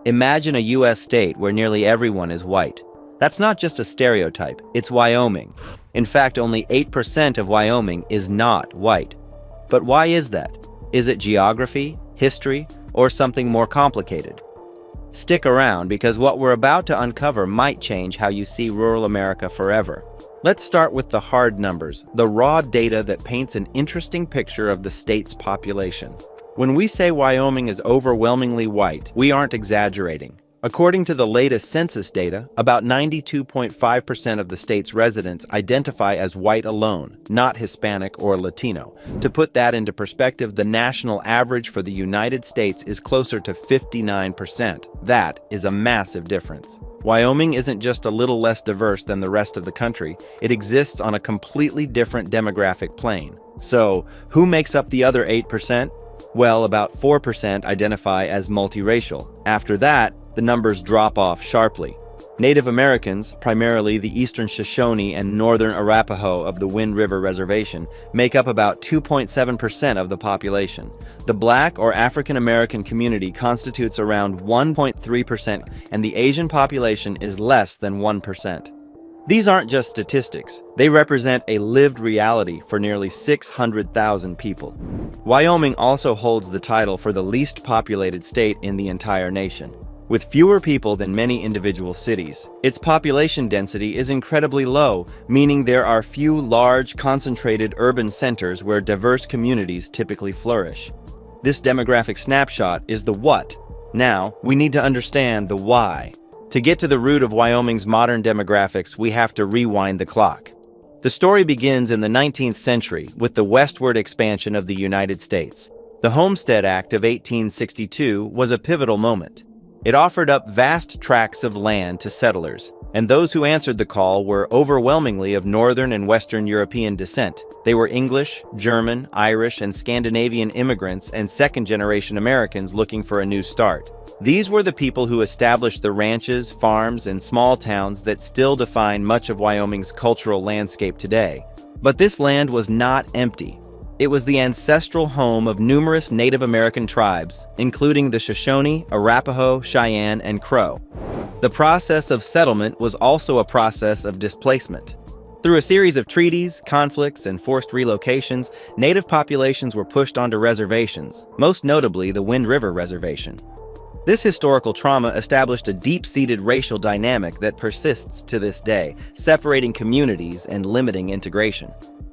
Imagine a US state where nearly everyone is white. That's not just a stereotype, it's Wyoming. In fact, only 8% of Wyoming is not white. But why is that? Is it geography, history, or something more complicated? Stick around because what we're about to uncover might change how you see rural America forever. Let's start with the hard numbers, the raw data that paints an interesting picture of the state's population. When we say Wyoming is overwhelmingly white, we aren't exaggerating. According to the latest census data, about 92.5% of the state's residents identify as white alone, not Hispanic or Latino. To put that into perspective, the national average for the United States is closer to 59%. That is a massive difference. Wyoming isn't just a little less diverse than the rest of the country, it exists on a completely different demographic plane. So, who makes up the other 8%? Well, about 4% identify as multiracial. After that, the numbers drop off sharply. Native Americans, primarily the Eastern Shoshone and Northern Arapaho of the Wind River Reservation, make up about 2.7% of the population. The Black or African American community constitutes around 1.3%, and the Asian population is less than 1%. These aren't just statistics. They represent a lived reality for nearly 600,000 people. Wyoming also holds the title for the least populated state in the entire nation. With fewer people than many individual cities, its population density is incredibly low, meaning there are few large, concentrated urban centers where diverse communities typically flourish. This demographic snapshot is the what. Now, we need to understand the why. To get to the root of Wyoming's modern demographics, we have to rewind the clock. The story begins in the 19th century with the westward expansion of the United States. The Homestead Act of 1862 was a pivotal moment. It offered up vast tracts of land to settlers, and those who answered the call were overwhelmingly of Northern and Western European descent. They were English, German, Irish, and Scandinavian immigrants and second-generation Americans looking for a new start. These were the people who established the ranches, farms, and small towns that still define much of Wyoming's cultural landscape today. But this land was not empty. It was the ancestral home of numerous Native American tribes, including the Shoshone, Arapaho, Cheyenne, and Crow. The process of settlement was also a process of displacement. Through a series of treaties, conflicts, and forced relocations, Native populations were pushed onto reservations, most notably the Wind River Reservation. This historical trauma established a deep-seated racial dynamic that persists to this day, separating communities and limiting integration.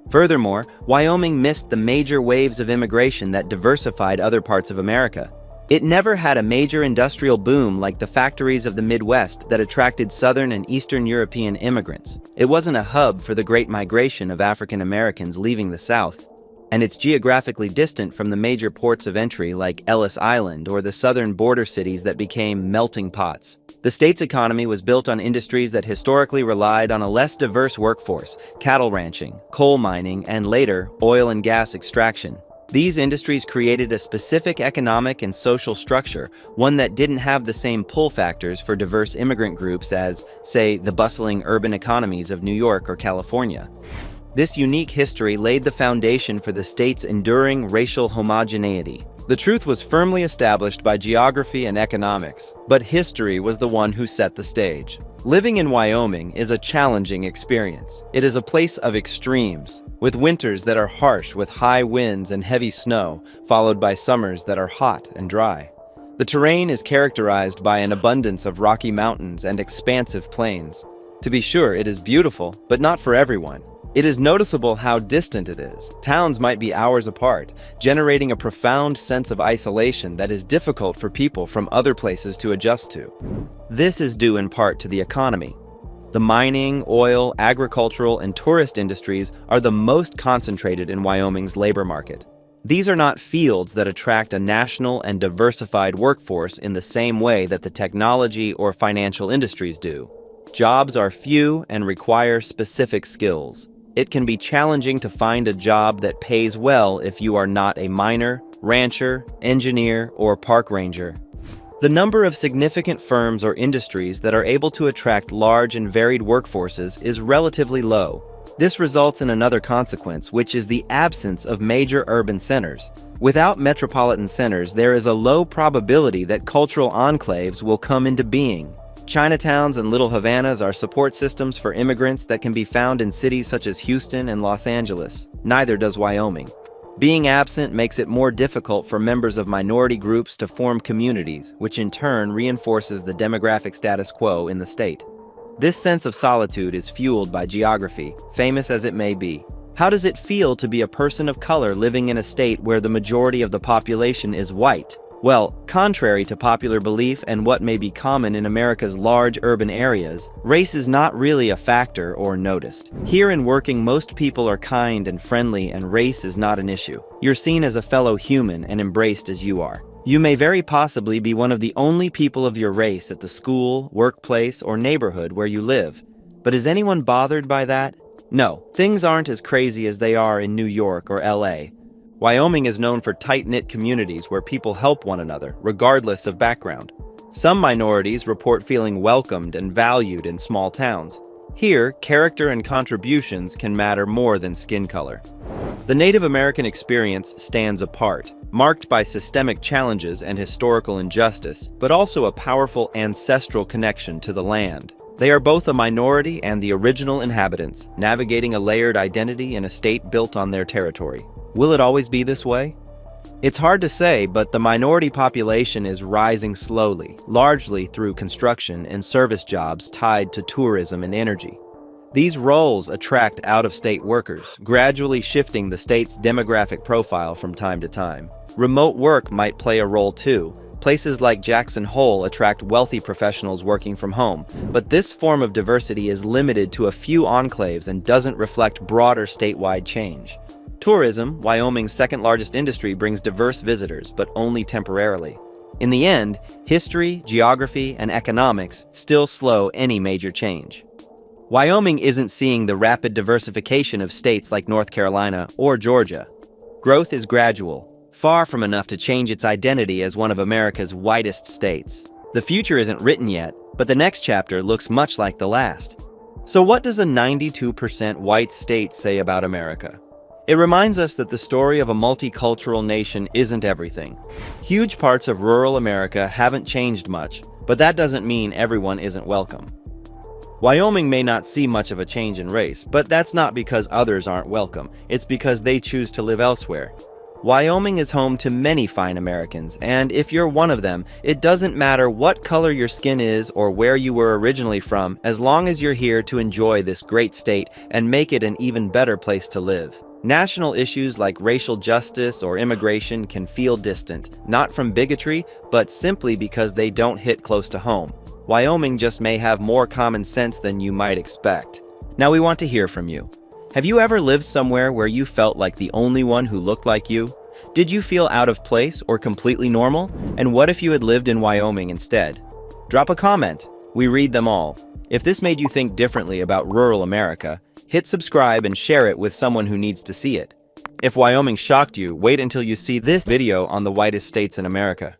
Furthermore, Wyoming missed the major waves of immigration that diversified other parts of America. It never had a major industrial boom like the factories of the Midwest that attracted Southern and Eastern European immigrants. It wasn't a hub for the Great Migration of African Americans leaving the South. And it's geographically distant from the major ports of entry like Ellis Island or the southern border cities that became melting pots. The state's economy was built on industries that historically relied on a less diverse workforce: cattle ranching, coal mining, and later, oil and gas extraction. These industries created a specific economic and social structure, one that didn't have the same pull factors for diverse immigrant groups as, say, the bustling urban economies of New York or California. This unique history laid the foundation for the state's enduring racial homogeneity. The truth was firmly established by geography and economics, but history was the one who set the stage. Living in Wyoming is a challenging experience. It is a place of extremes, with winters that are harsh with high winds and heavy snow, followed by summers that are hot and dry. The terrain is characterized by an abundance of rocky mountains and expansive plains. To be sure, it is beautiful, but not for everyone. It is noticeable how distant it is. Towns might be hours apart, generating a profound sense of isolation that is difficult for people from other places to adjust to. This is due in part to the economy. The mining, oil, agricultural, and tourist industries are the most concentrated in Wyoming's labor market. These are not fields that attract a national and diversified workforce in the same way that the technology or financial industries do. Jobs are few and require specific skills. It can be challenging to find a job that pays well if you are not a miner, rancher, engineer, or park ranger. The number of significant firms or industries that are able to attract large and varied workforces is relatively low. This results in another consequence, which is the absence of major urban centers. Without metropolitan centers, there is a low probability that cultural enclaves will come into being. Chinatowns and little Havanas are support systems for immigrants that can be found in cities such as Houston and Los Angeles. Neither does Wyoming. Being absent makes it more difficult for members of minority groups to form communities, which in turn reinforces the demographic status quo in the state. This sense of solitude is fueled by geography, famous as it may be. How does it feel to be a person of color living in a state where the majority of the population is white? Well, contrary to popular belief and what may be common in America's large urban areas, race is not really a factor or noticed. Here in working, most people are kind and friendly, and race is not an issue. You're seen as a fellow human and embraced as you are. You may very possibly be one of the only people of your race at the school, workplace, or neighborhood where you live. But is anyone bothered by that? No, things aren't as crazy as they are in New York or LA. Wyoming is known for tight-knit communities where people help one another, regardless of background. Some minorities report feeling welcomed and valued in small towns. Here, character and contributions can matter more than skin color. The Native American experience stands apart, marked by systemic challenges and historical injustice, but also a powerful ancestral connection to the land. They are both a minority and the original inhabitants, navigating a layered identity in a state built on their territory. Will it always be this way? It's hard to say, but the minority population is rising slowly, largely through construction and service jobs tied to tourism and energy. These roles attract out-of-state workers, gradually shifting the state's demographic profile from time to time. Remote work might play a role too. Places like Jackson Hole attract wealthy professionals working from home, but this form of diversity is limited to a few enclaves and doesn't reflect broader statewide change. Tourism, Wyoming's second-largest industry, brings diverse visitors, but only temporarily. In the end, history, geography, and economics still slow any major change. Wyoming isn't seeing the rapid diversification of states like North Carolina or Georgia. Growth is gradual, far from enough to change its identity as one of America's whitest states. The future isn't written yet, but the next chapter looks much like the last. So what does a 92% white state say about America? It reminds us that the story of a multicultural nation isn't everything. Huge parts of rural America haven't changed much, but that doesn't mean everyone isn't welcome. Wyoming may not see much of a change in race, but that's not because others aren't welcome. It's because they choose to live elsewhere. Wyoming is home to many fine Americans, and if you're one of them, it doesn't matter what color your skin is or where you were originally from, as long as you're here to enjoy this great state and make it an even better place to live. National issues like racial justice or immigration can feel distant, not from bigotry, but simply because they don't hit close to home. Wyoming just may have more common sense than you might expect. Now we want to hear from you. Have you ever lived somewhere where you felt like the only one who looked like you? Did you feel out of place or completely normal? And what if you had lived in Wyoming instead? Drop a comment. We read them all. If this made you think differently about rural America, hit subscribe and share it with someone who needs to see it. If Wyoming shocked you, wait until you see this video on the whitest states in America.